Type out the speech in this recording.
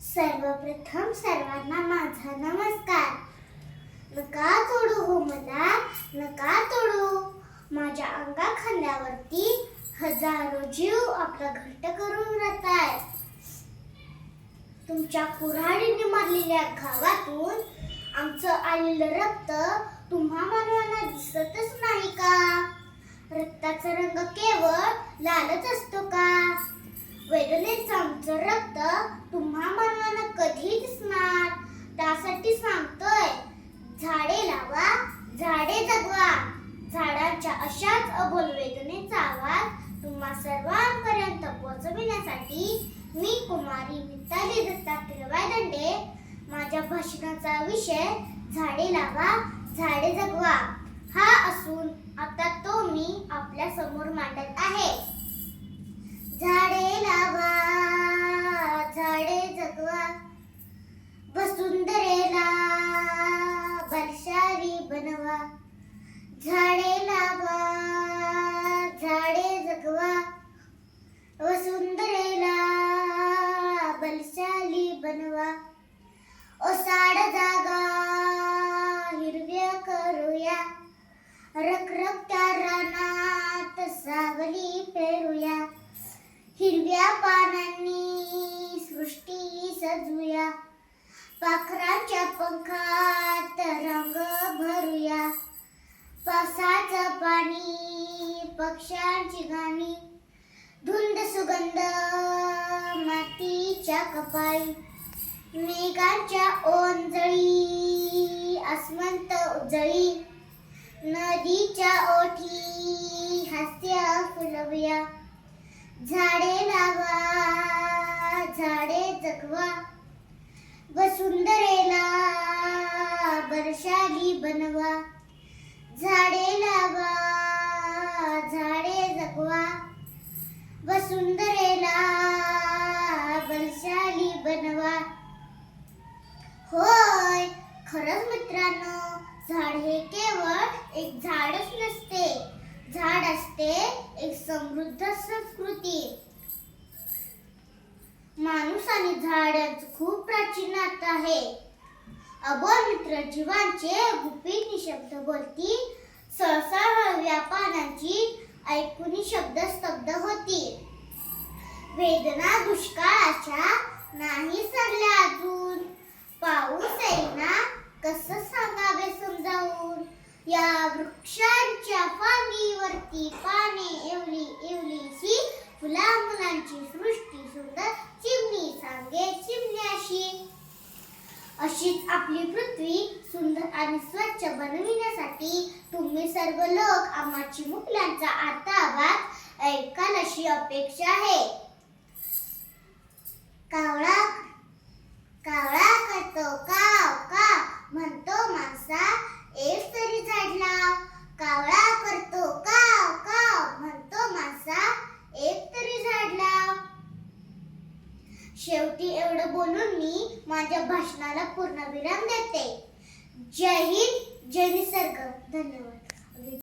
सर्वप्रथम सर्वांना माझा नमस्कार. नका तोडू हो मला, नका तोडू. माझ्या अंगाखांद्यावरती हजारो जीव आपला घट्ट करून राहतायत. तुमच्या कुऱ्हाडीने मारलेल्या घावातून आमचं आलेलं रक्त तुम्हा मानवांना दिसतच नाही का? रक्ताचा रंग केवळ लालच असतो का? वेदनेचं आमचं रक्त तुम्हा मानवांना कधी दिसणार? त्यासाठी सांगतोय, झाडे लावा, झाडे जगवा. झाडांच्या अशाच अबोल वेदनेचा आवाज तुम्हा सर्वांपर्यंत पोहोचविण्यासाठी मी कुमारी मिताली दत्तात्रय वायदंडे. माझ्या भाषणाचा विषय झाडे लावा, झाडे जगवा हा असून आता तो मी आपल्या समोर मांडत आहे. झाडे लावा, झाडे जगवा, वसुंधरेला बलशाली बनवा. झाडे लावा, झाडे जगवा, वसुंधरेला बलशाली बनवा. ओसाड जागा हिरव्या करूया, रखरखत्या रानात सावली पेरूया. हिरव्या पानांनी सृष्टी सजवूया, पाखरांच्या पंखात रंग भरूया. पावसाचं पाणी, पक्ष्यांची गाणी, धुंद सुगंध मातीच्या कपाळी. मेघांच्या ओंजळी, आसमंत उजळी, नदीच्या ओठी हास्य फुलवूया. झाडे लावा, झाडे जगवा, वसुंधरेला बरशाली बनवा. झाडे लावा, झाडे जगवा, वसुंधरेला बलशाली बनवा. होय, खरंच मित्रांनो, झाड हे केवळ एक झाडच नसते. झाड असते एक समृद्ध संस्कृती. माणूस आणि झाड यांचं खूप प्राचीन नातं आहे. अबोल मित्र जीवांचे गुपित निशब्द बोलती, सळसळ पानांची ऐकून शब्द स्तब्ध होती. वेदना दुष्काळाच्या नाही सरल्या अजून, पाऊस येईना कसं सांगावे समजावून. या वृक्षांच्या फांदीवरती पाने एवली एवलीशी, फुला मुलांची सृष्टी सुंदर चिमणी सांगे चिमण्याशी. अशीच आपली पृथ्वी सुंदर आणि स्वच्छ बनविण्यासाठी तुम्ही सर्व लोक आम्हा चिमुकल्यांचा आर्ता आवाज ऐकाल अशी अपेक्षा आहे. कावळा कावळा करतो काव काव, म्हणतो माणसा एक तरी झाड लाव. कावळा करतो काव काव, म्हणतो माणसा एक तरी झाड लाव. शेवटी एवढं बोलून मी माझ्या भाषणाला पूर्णविराम देते. जय हिंद, जय निसर्ग. धन्यवाद.